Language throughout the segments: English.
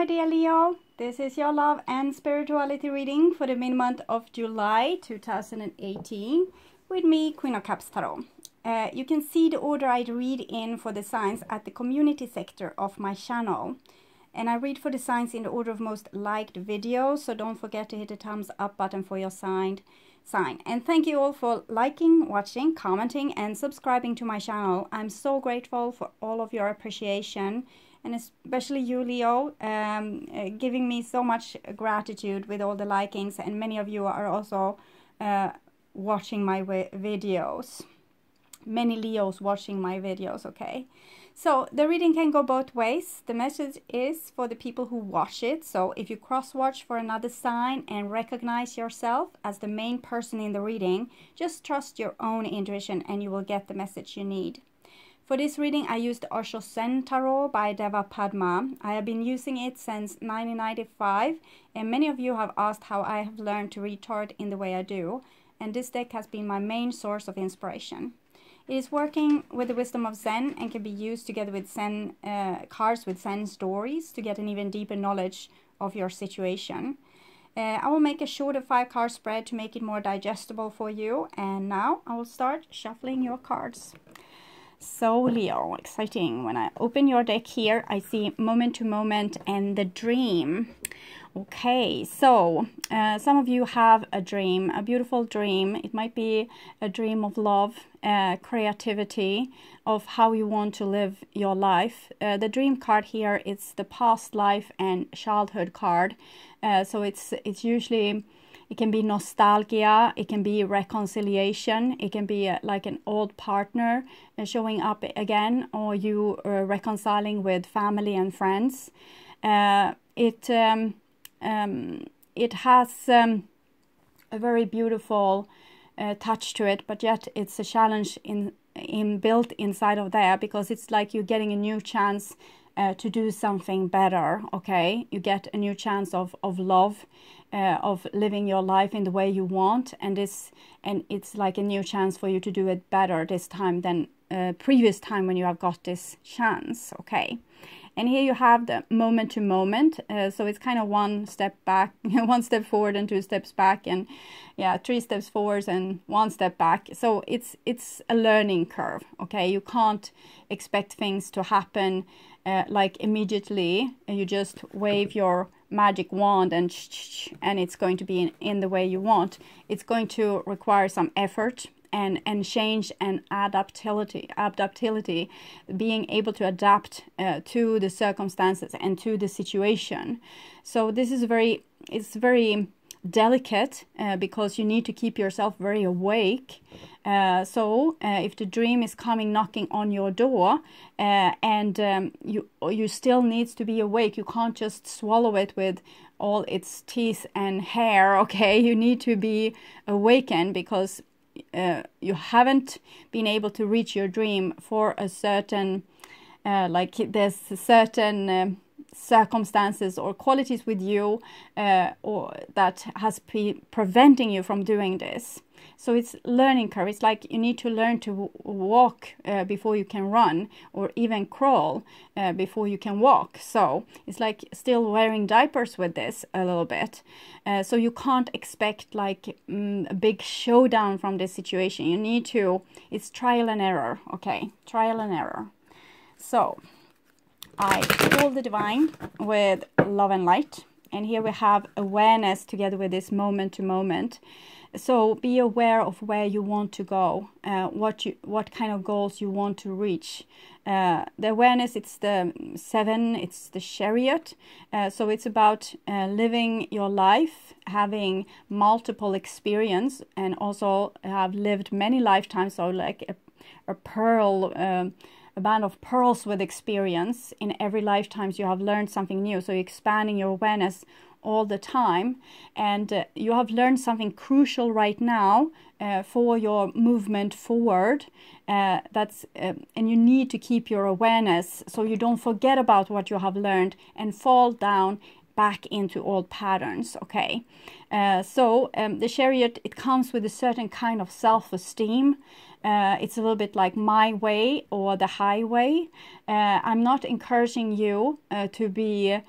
my dear Leo. This is your love and spirituality reading for the mid-month of July 2018 with me, Queen of Cups Tarot. You can see the order I read in for the signs at the community sector of my channel. And I read for the signs in the order of most liked videos, so don't forget to hit the thumbs up button for your sign. And thank you all for liking, watching, commenting and subscribing to my channel. I'm so grateful for all of your appreciation, and especially you, Leo, giving me so much gratitude with all the likings, and many of you are also watching my videos. Many Leos watching my videos, okay? So the reading can go both ways. The message is for the people who watch it. So if you cross-watch for another sign and recognize yourself as the main person in the reading, just trust your own intuition and you will get the message you need. For this reading, I used the Osho Zen Tarot by Deva Padma. I have been using it since 1995, and many of you have asked how I have learned to read tarot in the way I do, and this deck has been my main source of inspiration. It is working with the wisdom of Zen and can be used together with Zen cards with Zen stories to get an even deeper knowledge of your situation. I will make a shorter 5-card spread to make it more digestible for you. And now I will start shuffling your cards. So Leo, exciting. When I open your deck here, I see moment to moment and the dream. Okay, so some of you have a dream, a beautiful dream. It might be a dream of love, creativity, of how you want to live your life. The dream card here is the past life and childhood card. So it's usually, it can be nostalgia, it can be reconciliation, it can be like an old partner showing up again, or you reconciling with family and friends. It has a very beautiful touch to it, but yet it's a challenge built inside of there, because it's like you're getting a new chance to do something better. Okay, you get a new chance of love, of living your life in the way you want, and it's like a new chance for you to do it better this time than previous time when you have got this chance. Okay. And here you have the moment to moment, so it's kind of one step back, one step forward and 2 steps back, and yeah, 3 steps forward and 1 step back. So it's a learning curve. Okay, you can't expect things to happen like immediately. You just wave your magic wand and it's going to be in the way you want. It's going to require some effort and change and adaptability, being able to adapt to the circumstances and to the situation. So this is it's very delicate because you need to keep yourself very awake. So if the dream is coming knocking on your door and you still needs to be awake, you can't just swallow it with all its teeth and hair. Okay, you need to be awakened, because you haven't been able to reach your dream for a certain like there's certain circumstances or qualities with you or that has been preventing you from doing this. So it's learning curve. It's like you need to learn to walk before you can run, or even crawl before you can walk. So it's like still wearing diapers with this a little bit. So you can't expect like a big showdown from this situation. You need to, it's trial and error. Okay, trial and error. So I pull the divine with love and light, and here we have awareness together with this moment to moment. So be aware of where you want to go, what kind of goals you want to reach. The awareness, it's the 7, it's the Chariot. So it's about living your life, having multiple experience, and also have lived many lifetimes. So like a pearl, a band of pearls with experience. In every lifetime you have learned something new. So you're expanding your awareness all the time, and you have learned something crucial right now for your movement forward. And you need to keep your awareness so you don't forget about what you have learned and fall down back into old patterns. Okay, so the Chariot, it comes with a certain kind of self-esteem. It's a little bit like my way or the highway. I'm not encouraging you to be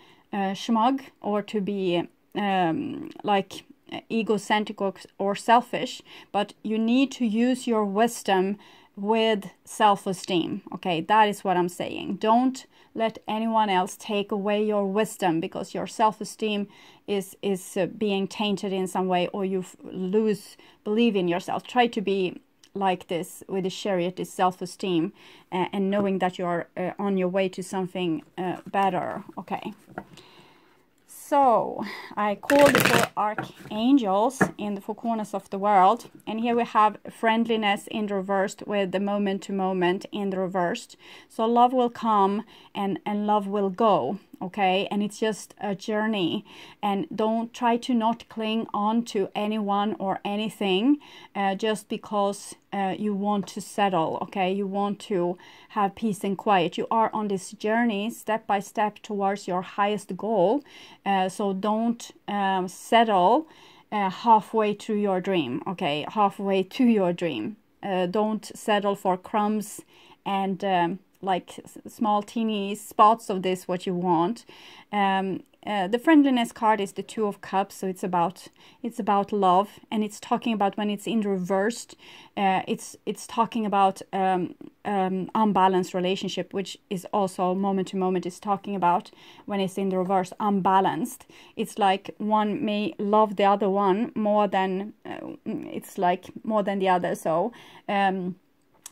smug or to be like egocentric or selfish, but you need to use your wisdom with self-esteem. Okay, that is what I'm saying. Don't let anyone else take away your wisdom because your self-esteem is being tainted in some way, or you lose belief in yourself. Try to be like this with the chariot, is self-esteem, and knowing that you're on your way to something better. Okay. So I called the four archangels in the four corners of the world, and here we have friendliness in the reversed with the moment to moment in the reversed. So love will come and love will go, okay? And it's just a journey, and don't try to not cling on to anyone or anything just because you want to settle, okay? You want to have peace and quiet. You are on this journey step by step towards your highest goal. So don't settle halfway to your dream, okay? Halfway to your dream. Don't settle for crumbs and like small teeny spots of this what you want. The friendliness card is the Two of Cups, so it's about love, and it's talking about when it's in reversed. It's talking about unbalanced relationship, which is also moment to moment is talking about when it's in the reverse, unbalanced. It's like one may love the other one more than it's like more than the other.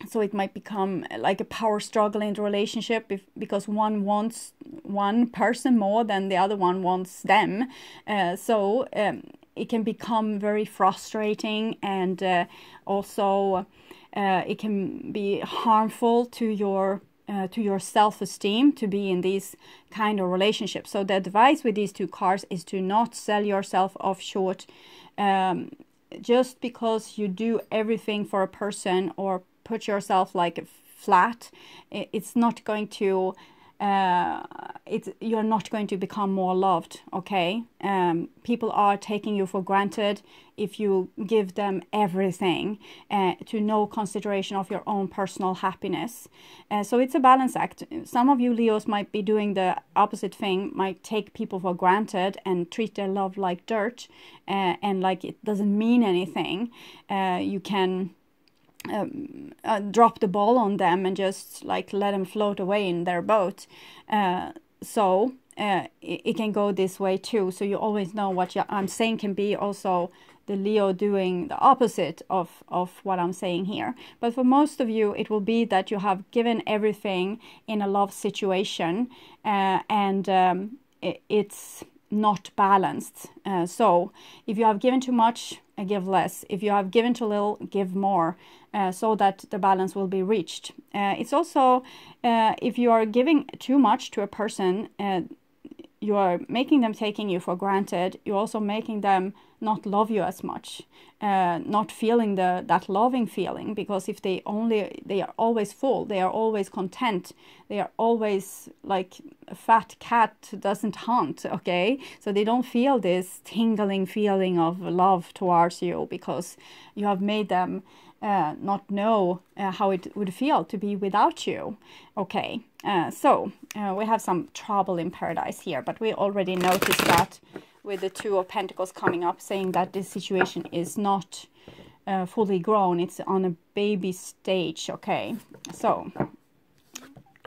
So it might become like a power struggle in the relationship because one wants one person more than the other one wants them. So it can become very frustrating, and also it can be harmful to your self-esteem to be in these kind of relationships. So the advice with these two cards is to not sell yourself off short just because you do everything for a person or put yourself like flat. It's not going to you're not going to become more loved, okay? People are taking you for granted if you give them everything to no consideration of your own personal happiness. So it's a balance act. Some of you Leos might be doing the opposite thing, might take people for granted and treat their love like dirt and like it doesn't mean anything. You can drop the ball on them and just like let them float away in their boat. So it can go this way too. So you always know what I'm saying can be also the Leo doing the opposite of what I'm saying here. But for most of you, it will be that you have given everything in a love situation and it's not balanced. So if you have given too much, give less. If you have given too little, give more, so that the balance will be reached. It's also if you are giving too much to a person, you are making them taking you for granted. You're also making them not love you as much, not feeling that loving feeling, because if they are always full, they are always content, they are always like a fat cat doesn't hunt, okay? So they don't feel this tingling feeling of love towards you because you have made them not know how it would feel to be without you, okay? So we have some trouble in paradise here, but we already noticed that with the Two of Pentacles coming up, saying that this situation is not fully grown. It's on a baby stage, okay? So,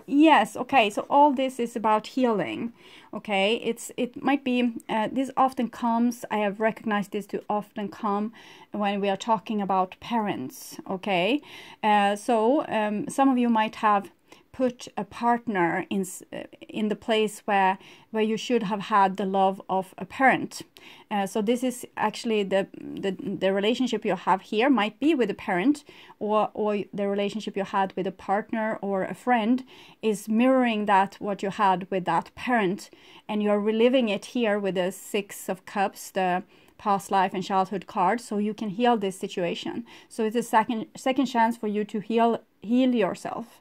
yes, okay, so all this is about healing, okay? It might be, this often comes, I have recognized this to often come when we are talking about parents, okay? So some of you might have put a partner in the place where you should have had the love of a parent. So this is actually the relationship you have here might be with a parent, or the relationship you had with a partner or a friend is mirroring that what you had with that parent, and you're reliving it here with the Six of Cups, the past life and childhood card, so you can heal this situation. So it's a second chance for you to heal yourself.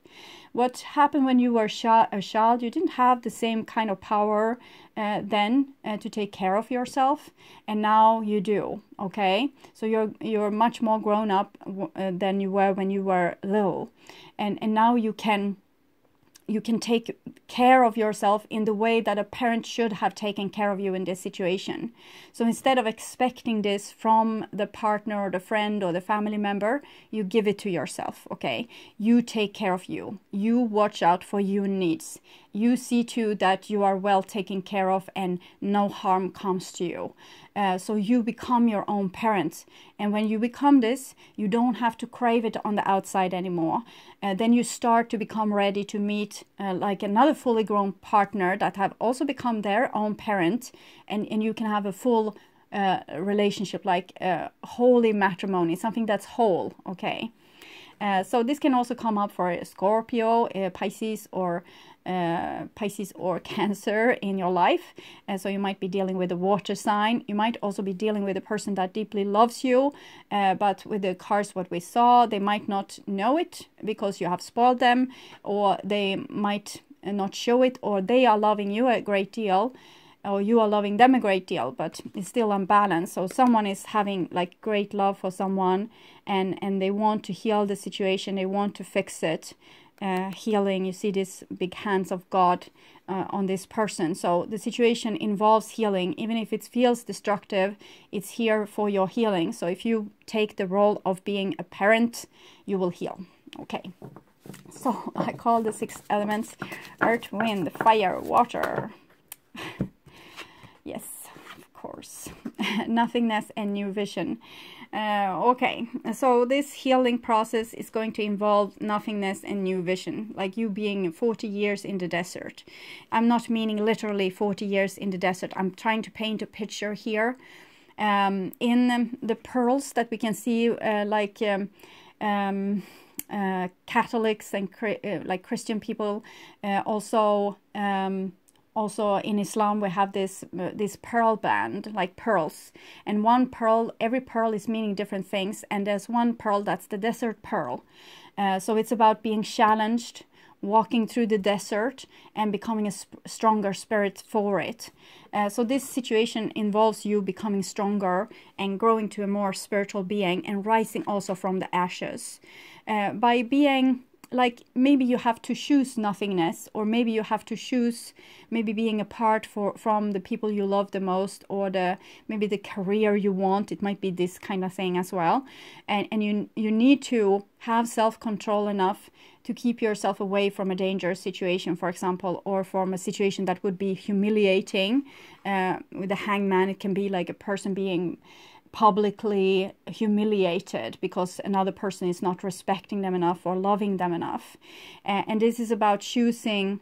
What happened when you were a child, you didn't have the same kind of power then to take care of yourself, and now you do, okay? So you're much more grown up than you were when you were little, and now you can you can take care of yourself in the way that a parent should have taken care of you in this situation. So instead of expecting this from the partner or the friend or the family member, you give it to yourself, okay? You take care of you. You watch out for your needs. You see to that you are well taken care of and no harm comes to you. So you become your own parent. And when you become this, you don't have to crave it on the outside anymore. Then you start to become ready to meet like another fully grown partner that have also become their own parent. And you can have a full relationship, like holy matrimony, something that's whole, okay? So this can also come up for a Scorpio, Pisces or Cancer in your life. So you might be dealing with a water sign. You might also be dealing with a person that deeply loves you. But with the cards, what we saw, they might not know it because you have spoiled them, or they might not show it, or they are loving you a great deal, or you are loving them a great deal, but it's still unbalanced. So someone is having like great love for someone, and they want to heal the situation, they want to fix it. Healing, you see this big hands of God on this person. So the situation involves healing. Even if it feels destructive, it's here for your healing. So if you take the role of being a parent, you will heal. Okay. So I call the 6 elements earth, wind, fire, water. Yes, of course. Nothingness and new vision. Okay, so this healing process is going to involve nothingness and new vision, like you being 40 years in the desert. I'm not meaning literally 40 years in the desert. I'm trying to paint a picture here. In the pearls that we can see, like Catholics and like Christian people, also in Islam we have this pearl band, like pearls, and one pearl, every pearl is meaning different things, and there's one pearl that's the desert pearl. So it's about being challenged, walking through the desert and becoming a stronger spirit for it. So this situation involves you becoming stronger and growing to a more spiritual being and rising also from the ashes. By being like, maybe you have to choose nothingness, or maybe you have to choose maybe being apart from the people you love the most, or maybe the career you want. It might be this kind of thing as well. And you need to have self-control enough to keep yourself away from a dangerous situation, for example, or from a situation that would be humiliating. With the hangman, it can be like a person being publicly humiliated because another person is not respecting them enough or loving them enough. And this is about choosing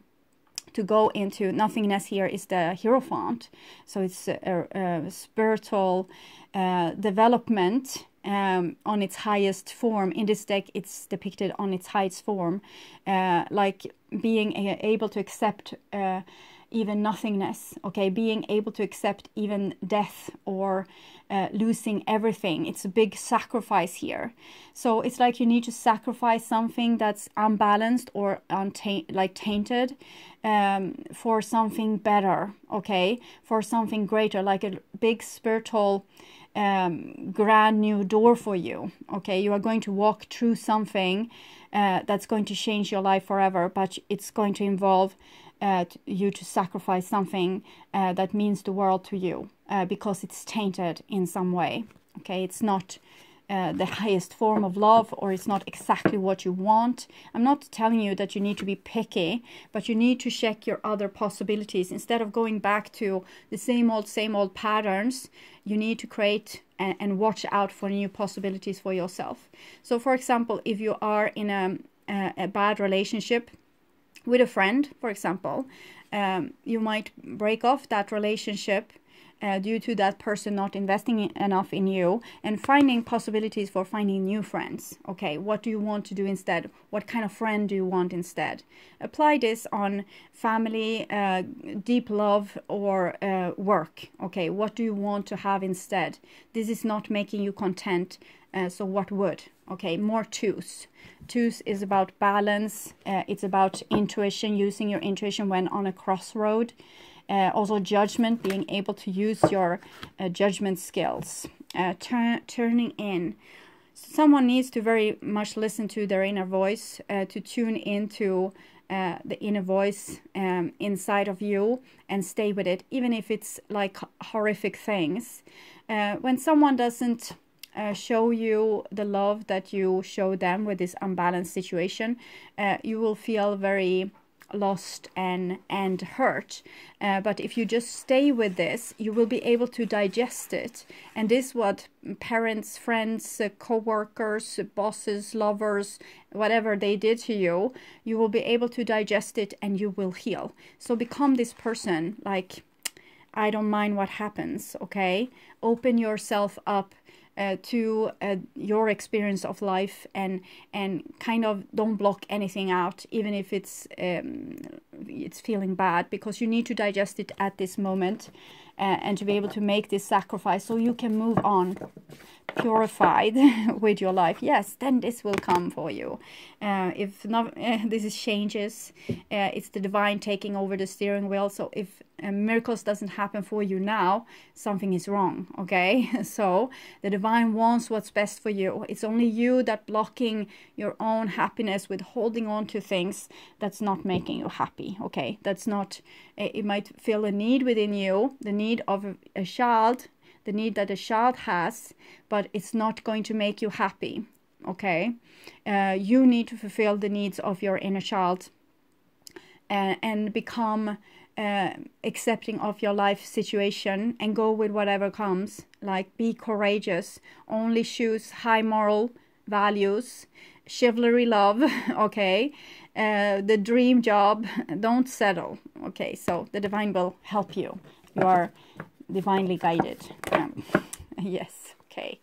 to go into nothingness. Here is the Hierophant. So it's a spiritual development on its highest form. In this deck, it's depicted on its highest form, like being able to accept even nothingness, okay, being able to accept even death or losing everything. It's a big sacrifice here. So it's like you need to sacrifice something that's unbalanced or tainted for something better, okay, for something greater, like a big spiritual grand new door for you, okay. You are going to walk through something that's going to change your life forever, but it's going to involve you to sacrifice something that means the world to you, because it's tainted in some way, okay. It's not the highest form of love, or it's not exactly what you want. I'm not telling you that you need to be picky, but you need to check your other possibilities. Instead of going back to the same old patterns, you need to create and watch out for new possibilities for yourself. So for example, if you are in a bad relationship with a friend, for example, you might break off that relationship due to that person not investing enough in you, and finding possibilities for finding new friends. Okay, what do you want to do instead? What kind of friend do you want instead? Apply this on family, deep love, or work. Okay, what do you want to have instead? This is not making you content, so what would? Okay, more choose. Choose is about balance. It's about intuition, using your intuition when on a crossroad. Also judgment, being able to use your judgment skills. Turning in. Someone needs to very much listen to their inner voice, to tune into the inner voice inside of you and stay with it, even if it's like horrific things. When someone doesn't show you the love that you show them with this unbalanced situation, you will feel very lost and hurt. But if you just stay with this, you will be able to digest it. And this what parents, friends, co-workers, bosses, lovers, whatever they did to you, you will be able to digest it and you will heal. So become this person like, I don't mind what happens, okay? Open yourself up to your experience of life, and kind of don't block anything out, even if it's feeling bad, because you need to digest it at this moment and to be able to make this sacrifice so you can move on purified with your life. Yes, then this will come for you. If not, this is changes. It's the divine taking over the steering wheel. So if miracles doesn't happen for you now, something is wrong, okay? So the divine wants what's best for you. It's only you that blocking your own happiness with holding on to things that's not making you happy, okay? That's not, it might feel a need within you, the need of a child, the need that a child has, but it's not going to make you happy, okay? You need to fulfill the needs of your inner child and become accepting of your life situation and go with whatever comes. Like, be courageous, only choose high moral values, chivalry love, okay? The dream job, don't settle, okay? So the divine will help you. You are divinely guided. Yes, okay.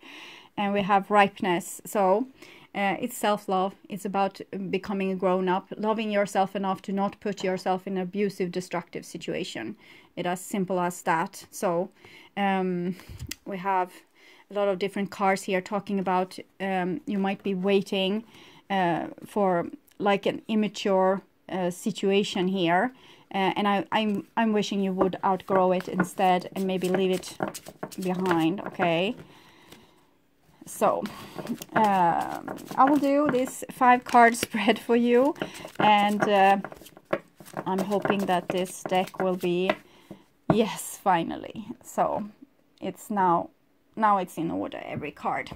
And we have ripeness. So it's self-love. It's about becoming a grown-up, loving yourself enough to not put yourself in an abusive, destructive situation. It's as simple as that. So we have a lot of different cards here talking about you might be waiting for like an immature situation here. And I'm wishing you would outgrow it instead and maybe leave it behind, okay? So I will do this 5-card spread for you, and I'm hoping that this deck will be, yes, finally. So it's now it's in order, every card.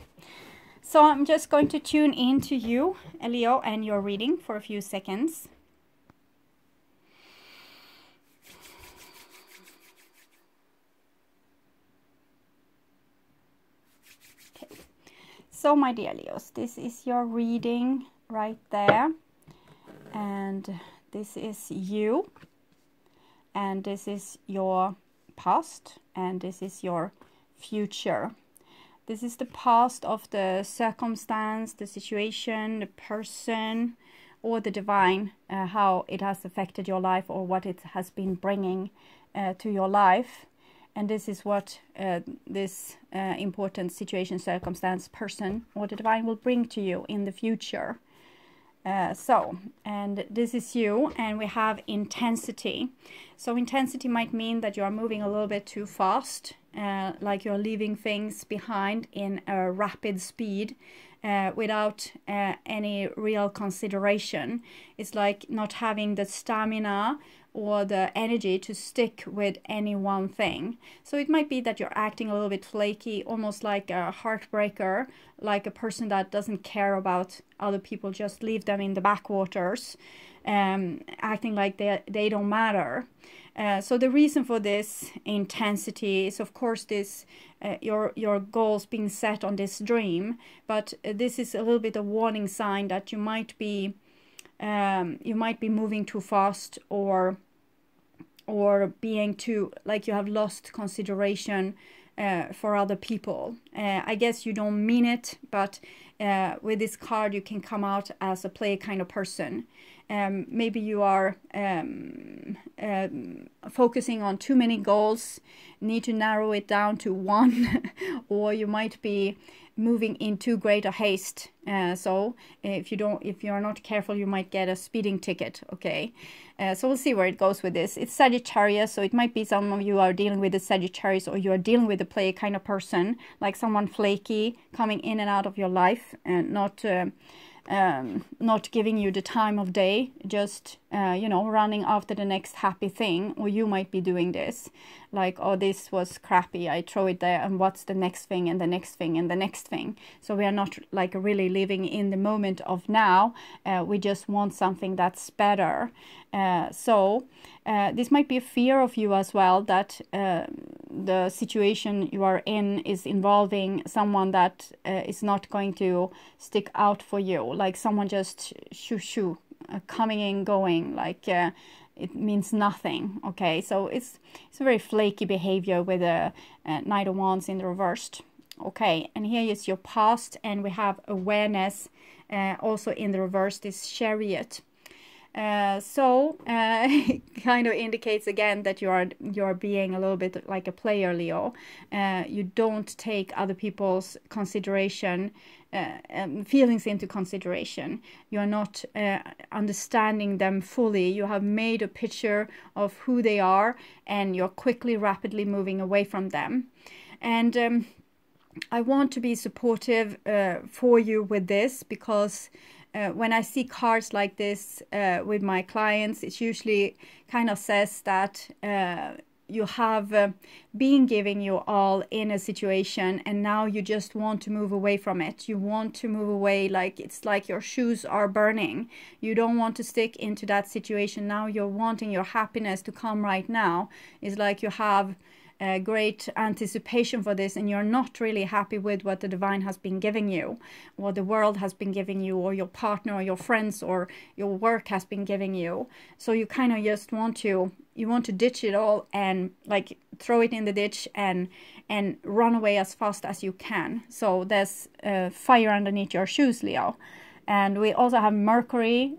So I'm just going to tune in to you, Leo, and your reading for a few seconds. So, my dear Leos, this is your reading right there, and this is you, and this is your past, and this is your future. This is the past of the circumstance, the situation, the person, or the divine, how it has affected your life or what it has been bringing to your life. And this is what this important situation, circumstance, person, or the divine will bring to you in the future. And this is you, and we have intensity. So intensity might mean that you are moving a little bit too fast, like you're leaving things behind in a rapid speed without any real consideration. It's like not having the stamina or the energy to stick with any one thing. So it might be that you're acting a little bit flaky, almost like a heartbreaker, like a person that doesn't care about other people, just leave them in the backwaters, acting like they don't matter. So the reason for this intensity is, of course, this your goals being set on this dream, but this is a little bit a warning sign that you might be moving too fast, or being too, like you have lost consideration for other people. I guess you don't mean it, but with this card you can come out as a play kind of person. Maybe you are focusing on too many goals, need to narrow it down to one, or you might be moving in too great a haste. So if you're not careful, you might get a speeding ticket, okay? So we'll see where it goes with this. It's Sagittarius, so it might be some of you are dealing with the Sagittarius, or you are dealing with a play kind of person, like someone flaky coming in and out of your life, and not not giving you the time of day, just you know, running after the next happy thing. Or you might be doing this, like, oh, this was crappy, I throw it there, and what's the next thing, and the next thing, and the next thing. So we are not like really living in the moment of now. We just want something that's better. So this might be a fear of you as well, that the situation you are in is involving someone that is not going to stick out for you, like someone just shoo coming and going, like it means nothing. Okay, so it's a very flaky behavior with a Knight of Wands in the reversed. Okay, and here is your past, and we have awareness also in the reverse, this Chariot. So it kind of indicates again that you're being a little bit like a player, Leo. You don't take other people's consideration, feelings into consideration. You're not understanding them fully. You have made a picture of who they are, and you're quickly, rapidly moving away from them. And I want to be supportive for you with this, because when I see cards like this with my clients, it usually kind of says that you have been giving you all in a situation, and now you just want to move away from it. You want to move away, like it's like your shoes are burning. You don't want to stick into that situation. Now you're wanting your happiness to come right now. It's like you have great anticipation for this, and you're not really happy with what the divine has been giving you, what the world has been giving you, or your partner or your friends or your work has been giving you. So you kind of just want to ditch it all and like throw it in the ditch and run away as fast as you can. So there's fire underneath your shoes, Leo. And we also have Mercury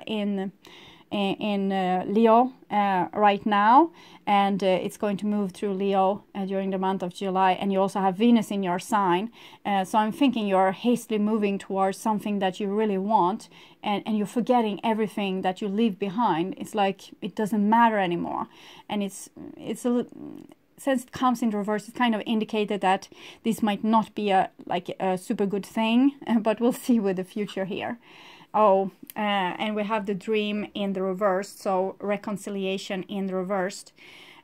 in Leo right now, and it's going to move through Leo during the month of July. And you also have Venus in your sign, so I'm thinking you're hastily moving towards something that you really want, and you're forgetting everything that you leave behind. It's like it doesn't matter anymore. And it's a, since it comes in reverse, it's kind of indicated that this might not be a super good thing, but we'll see with the future here. Oh, and we have the Dream in the reversed, so reconciliation in the reversed.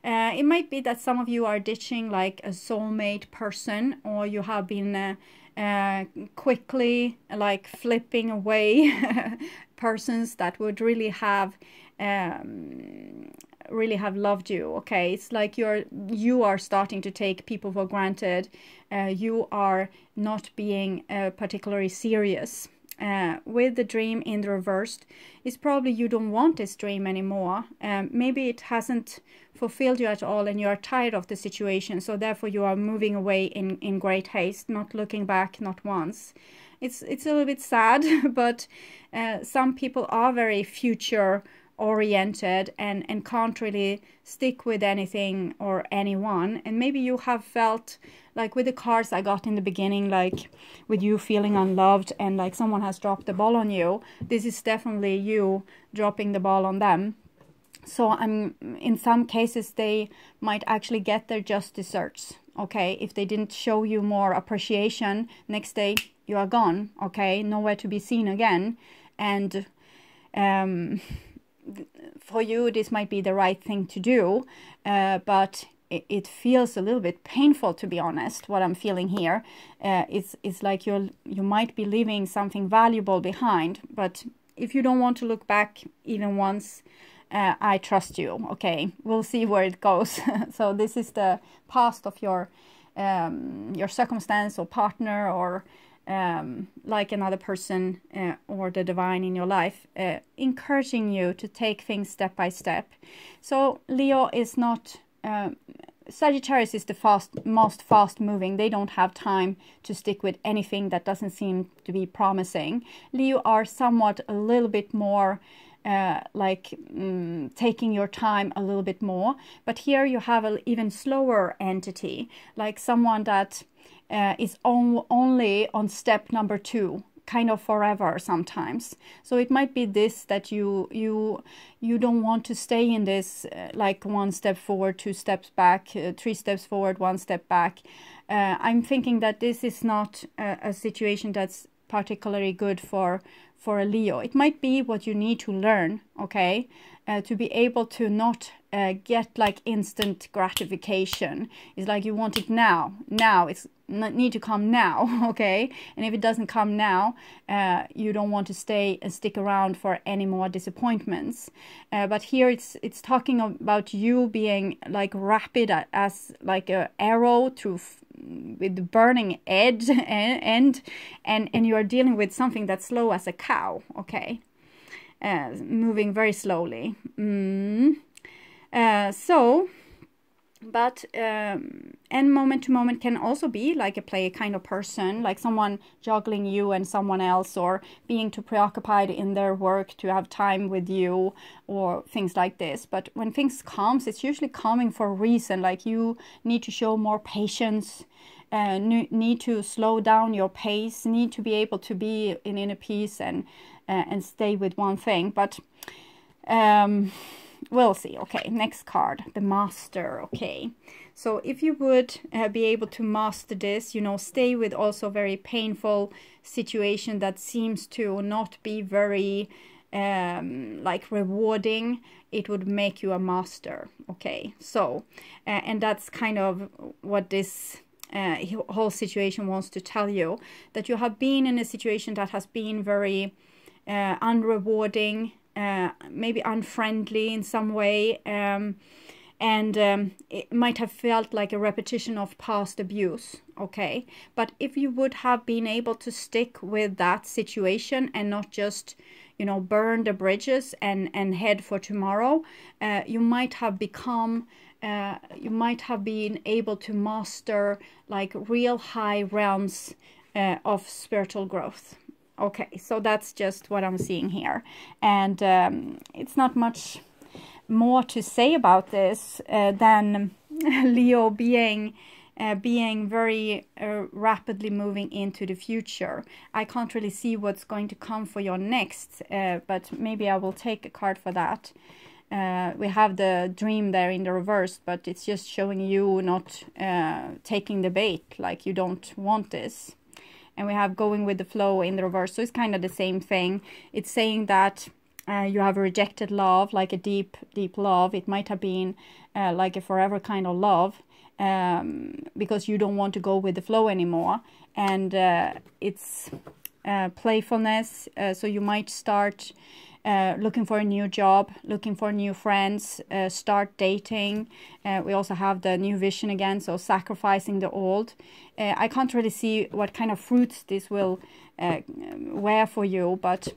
It might be that some of you are ditching like a soulmate person, or you have been quickly like flipping away persons that would really have loved you. Okay, it's like you are starting to take people for granted. You are not being particularly serious. With the Dream in the reversed, it's probably you don't want this dream anymore. Maybe it hasn't fulfilled you at all, and you are tired of the situation, so therefore you are moving away in great haste, not looking back, not once. It's a little bit sad, but some people are very future oriented and can't really stick with anything or anyone. And maybe you have felt like with the cards I got in the beginning, like with you feeling unloved and like someone has dropped the ball on you. This is definitely you dropping the ball on them. So in some cases they might actually get their just desserts. Okay, if they didn't show you more appreciation, next day you are gone. Okay, nowhere to be seen again. And for you this might be the right thing to do, but it feels a little bit painful, to be honest. What I'm feeling here, it's like you might be leaving something valuable behind, but if you don't want to look back even once, I trust you. Okay, we'll see where it goes. So this is the past of your circumstance or partner, or like another person or the divine in your life, encouraging you to take things step by step. So Leo is not Sagittarius is the most fast moving. They don't have time to stick with anything that doesn't seem to be promising. Leo are somewhat a little bit more taking your time a little bit more, but here you have an even slower entity, like someone that is only on step number 2, kind of forever sometimes. So it might be this, that you don't want to stay in this like 1 step forward, 2 steps back, 3 steps forward, 1 step back. I'm thinking that this is not a situation that's particularly good for for a Leo. It might be what you need to learn, okay, to be able to not get like instant gratification. It's like you want it now. It's need to come now, okay? And if it doesn't come now, you don't want to stay and stick around for any more disappointments. But here it's talking about you being like rapid as like an arrow through with the burning edge, and you are dealing with something that's slow as a cow, okay? Moving very slowly. And moment to moment can also be like a play kind of person, like someone juggling you and someone else, or being too preoccupied in their work to have time with you, or things like this. But when things comes, it's usually coming for a reason, like you need to show more patience, need to slow down your pace, need to be able to be in inner peace and stay with one thing. But we'll see. Okay, next card, the Master. Okay, so if you would be able to master this, you know, stay with also very painful situation that seems to not be very like rewarding, it would make you a master. Okay, so and that's kind of what this whole situation wants to tell you, that you have been in a situation that has been very unrewarding, maybe unfriendly in some way, and it might have felt like a repetition of past abuse, okay? But if you would have been able to stick with that situation and not just, you know, burn the bridges and head for tomorrow, you might have become, you might have been able to master like real high realms of spiritual growth. Okay, so that's just what I'm seeing here. And it's not much more to say about this than Leo being very rapidly moving into the future. I can't really see what's going to come for your next, but maybe I will take a card for that. We have the Dream there in the reverse, but it's just showing you not taking the bait, like you don't want this. And we have Going with the Flow in the reverse, so it's kind of the same thing. It's saying that you have rejected love, like a deep love. It might have been like a forever kind of love, because you don't want to go with the flow anymore. And it's playfulness, so you might start looking for a new job, looking for new friends, start dating. We also have the New Vision again, so sacrificing the old. I can't really see what kind of fruits this will wear for you, but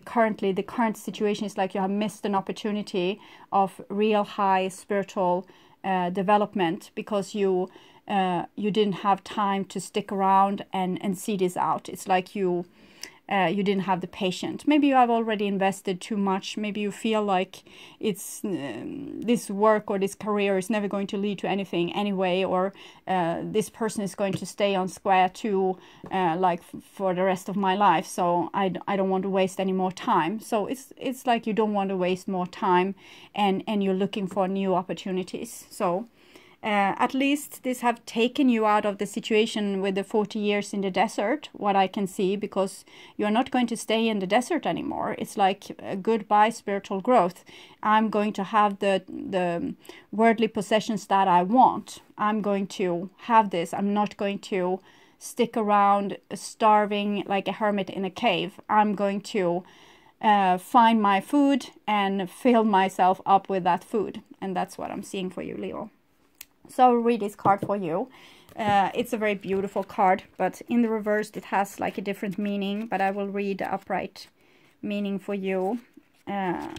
currently the current situation is like you have missed an opportunity of real high spiritual development because you didn't have time to stick around and see this out. It's like you didn't have the patience. Maybe you have already invested too much. Maybe you feel like it's this work or this career is never going to lead to anything anyway, or this person is going to stay on square two like for the rest of my life, so I don't want to waste any more time. So it's like you don't want to waste more time, and you're looking for new opportunities. So at least this have taken you out of the situation with the 40 years in the desert, what I can see, because you're not going to stay in the desert anymore. It's like a goodbye spiritual growth. I'm going to have the worldly possessions that I want. I'm going to have this. I'm not going to stick around starving like a hermit in a cave. I'm going to find my food and fill myself up with that food. And that's what I'm seeing for you, Leo. So I'll read this card for you. It's a very beautiful card, but in the reverse it has like a different meaning, but I will read the upright meaning for you. If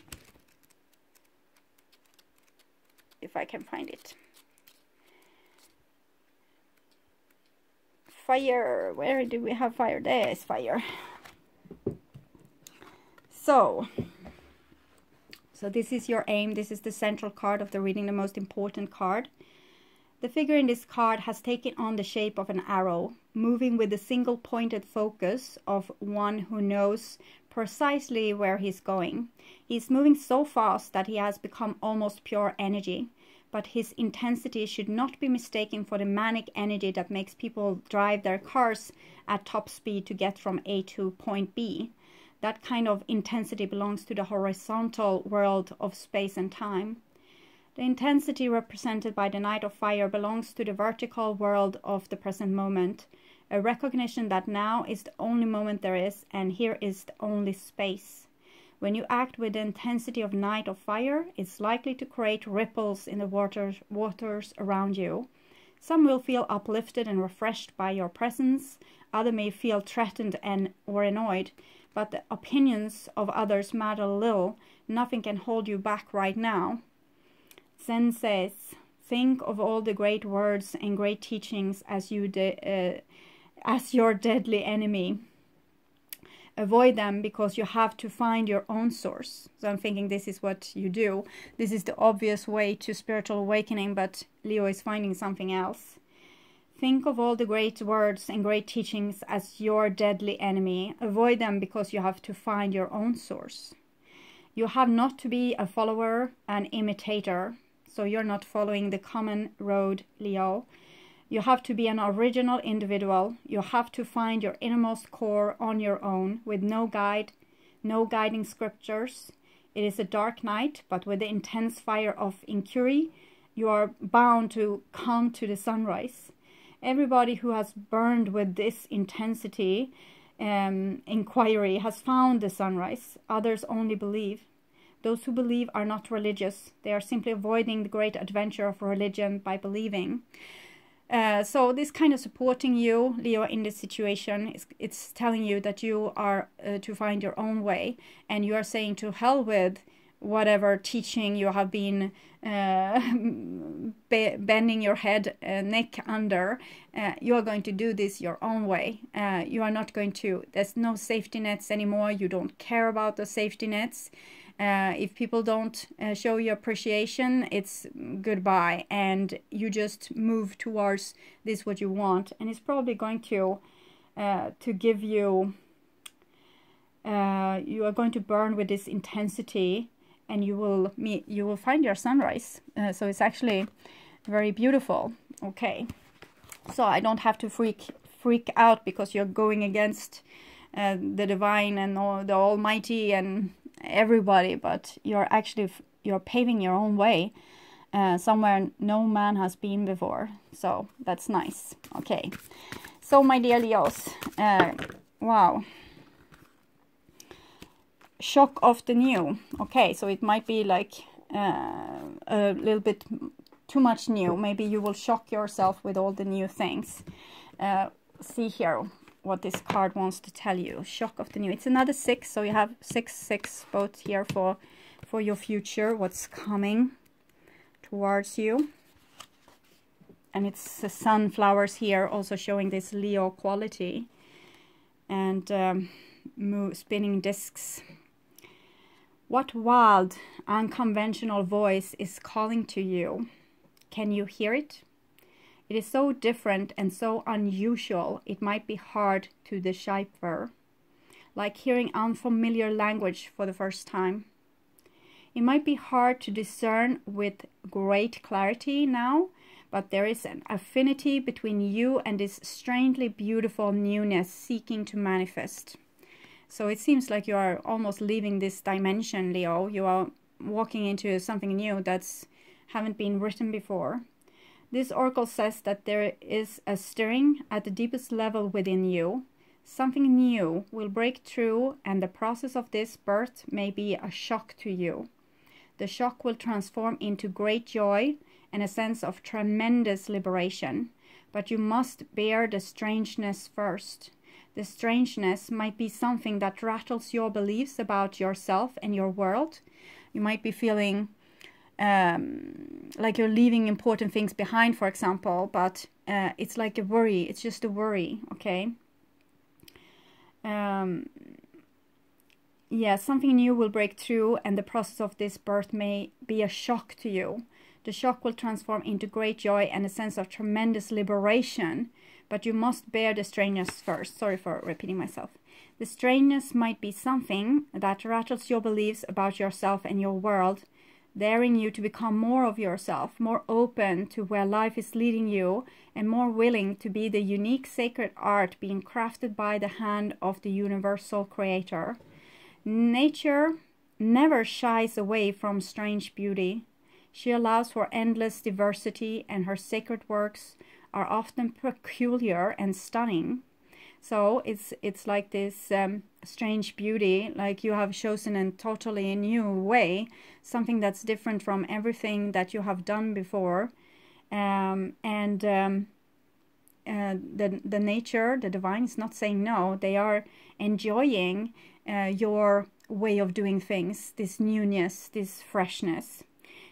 I can find it. Fire. Where do we have fire? There is fire. So this is your aim. This is the central card of the reading, the most important card. The figure in this card has taken on the shape of an arrow, moving with a single pointed focus of one who knows precisely where he's going. He's moving so fast that he has become almost pure energy. but his intensity should not be mistaken for the manic energy that makes people drive their cars at top speed to get from A to point B. That kind of intensity belongs to the horizontal world of space and time. The intensity represented by the Knight of Fire belongs to the vertical world of the present moment, a recognition that now is the only moment there is, and here is the only space. When you act with the intensity of Knight of Fire, it's likely to create ripples in the waters around you. Some will feel uplifted and refreshed by your presence, others may feel threatened or annoyed, but the opinions of others matter little. Nothing can hold you back right now. Zen says, think of all the great words and great teachings as your deadly enemy. Avoid them because you have to find your own source. So I'm thinking this is what you do. This is the obvious way to spiritual awakening, but Leo is finding something else. Think of all the great words and great teachings as your deadly enemy. Avoid them because you have to find your own source. You have not to be a follower, an imitator. So you're not following the common road, Leo. You have to be an original individual. You have to find your innermost core on your own with no guide, no guiding scriptures. It is a dark night, but with the intense fire of inquiry, you are bound to come to the sunrise. Everybody who has burned with this intensity, inquiry, has found the sunrise. Others only believe. Those who believe are not religious. They are simply avoiding the great adventure of religion by believing. So this kind of supporting you, Leo, in this situation. It's telling you that you are to find your own way. And you are saying to hell with whatever teaching you have been bending your head, neck under. You are going to do this your own way. You are not going to, there's no safety nets anymore. You don't care about the safety nets. If people don't show you appreciation, it's goodbye, and you just move towards this what you want, and it's probably going to give you. You are going to burn with this intensity, and you will find your sunrise. So it's actually very beautiful. Okay, so I don't have to freak out because you're going against the divine and the Almighty and everybody, but you're paving your own way somewhere no man has been before. So that's nice. Okay, so my dear Leos, wow, shock of the new. Okay, so it might be like a little bit too much new. Maybe you will shock yourself with all the new things. See here what this card wants to tell you. Shock of the new. It's another 6, so you have 6 both here for your future, what's coming towards you. And it's the sunflowers here, also showing this Leo quality. And spinning discs. What wild, unconventional voice is calling to you? Can you hear it? It is so different and so unusual, it might be hard to decipher, like hearing unfamiliar language for the first time. It might be hard to discern with great clarity now, but there is an affinity between you and this strangely beautiful newness seeking to manifest. So it seems like you are almost leaving this dimension, Leo. You are walking into something new that's haven't been written before. This oracle says that there is a stirring at the deepest level within you. Something new will break through, and the process of this birth may be a shock to you. The shock will transform into great joy and a sense of tremendous liberation. But you must bear the strangeness first. The strangeness might be something that rattles your beliefs about yourself and your world. You might be feeling like you're leaving important things behind, for example, but it's like a worry. It's just a worry, okay? Yeah, something new will break through, and the process of this birth may be a shock to you. The shock will transform into great joy and a sense of tremendous liberation, but you must bear the strangeness first. Sorry for repeating myself. The strangeness might be something that rattles your beliefs about yourself and your world. daring you to become more of yourself, more open to where life is leading you, and more willing to be the unique sacred art being crafted by the hand of the universal creator. Nature never shies away from strange beauty. She allows for endless diversity, and her sacred works are often peculiar and stunning. So it's like this strange beauty, like you have chosen a totally new way, something that's different from everything that you have done before. The nature, the divine, is not saying no. They are enjoying your way of doing things, this newness, this freshness.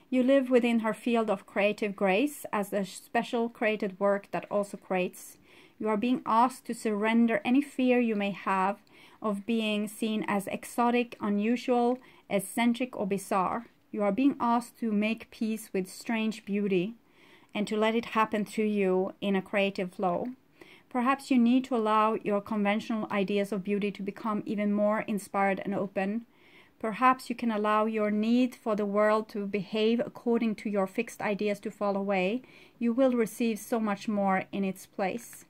You live within her field of creative grace as a special created work that also creates. You are being asked to surrender any fear you may have of being seen as exotic, unusual, eccentric, or bizarre. You are being asked to make peace with strange beauty and to let it happen through you in a creative flow. Perhaps you need to allow your conventional ideas of beauty to become even more inspired and open. Perhaps you can allow your need for the world to behave according to your fixed ideas to fall away. You will receive so much more in its place.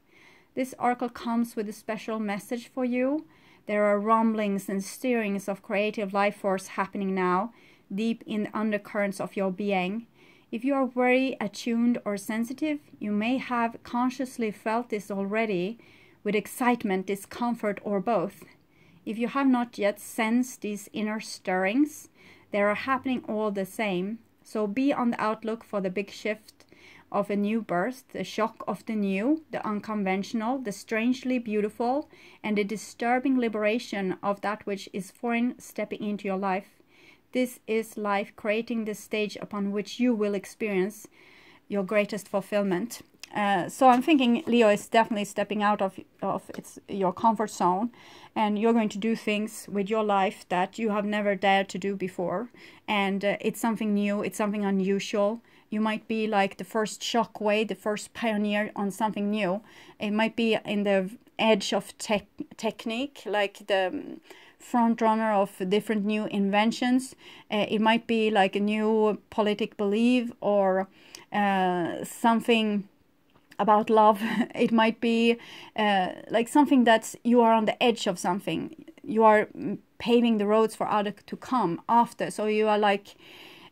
This oracle comes with a special message for you. There are rumblings and stirrings of creative life force happening now, deep in the undercurrents of your being. If you are very attuned or sensitive, you may have consciously felt this already, with excitement, discomfort, or both. If you have not yet sensed these inner stirrings, they are happening all the same. So be on the outlook for the big shift of a new birth, the shock of the new, the unconventional, the strangely beautiful, and the disturbing liberation of that which is foreign stepping into your life. This is life creating the stage upon which you will experience your greatest fulfillment. So I'm thinking Leo is definitely stepping out of your comfort zone, and you're going to do things with your life that you have never dared to do before. And it's something new, it's something unusual. You might be like the first shockwave, the first pioneer on something new. It might be in the edge of technique, like the front runner of different new inventions. It might be like a new politic belief or something about love. It might be like something that you are on the edge of something. You are paving the roads for others to come after. So you are like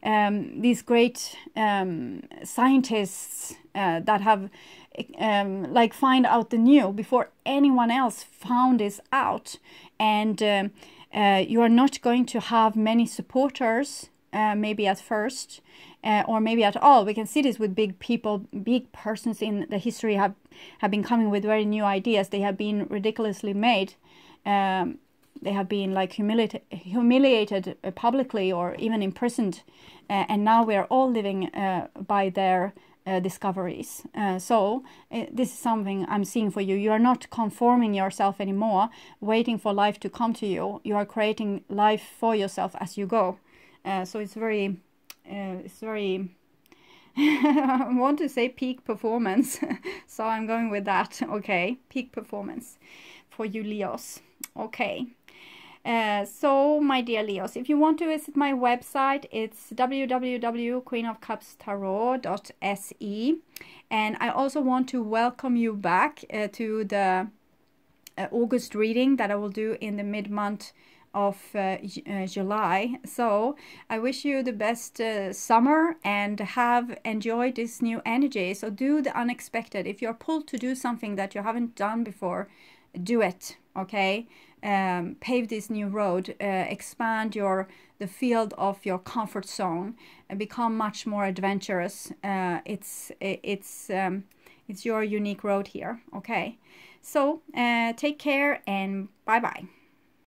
these great scientists that have like find out the new before anyone else found this out. And you are not going to have many supporters maybe at first, or maybe at all. We can see this with big people, big persons in the history have been coming with very new ideas. They have been ridiculously made. They have been like humiliated publicly or even imprisoned. And now we are all living by their discoveries. So this is something I'm seeing for you. You are not conforming yourself anymore, waiting for life to come to you. You are creating life for yourself as you go. So it's very I want to say peak performance. So I'm going with that. Okay, peak performance for you Leos. Okay. So my dear Leos, if you want to visit my website, it's www.queenofcupstarot.se, and I also want to welcome you back to the August reading that I will do in the mid-month of July. So I wish you the best summer and have enjoyed this new energy. So do the unexpected. If you're pulled to do something that you haven't done before, do it. Okay, pave this new road, expand the field of your comfort zone, and become much more adventurous. It's your unique road here. Okay, so take care and bye bye.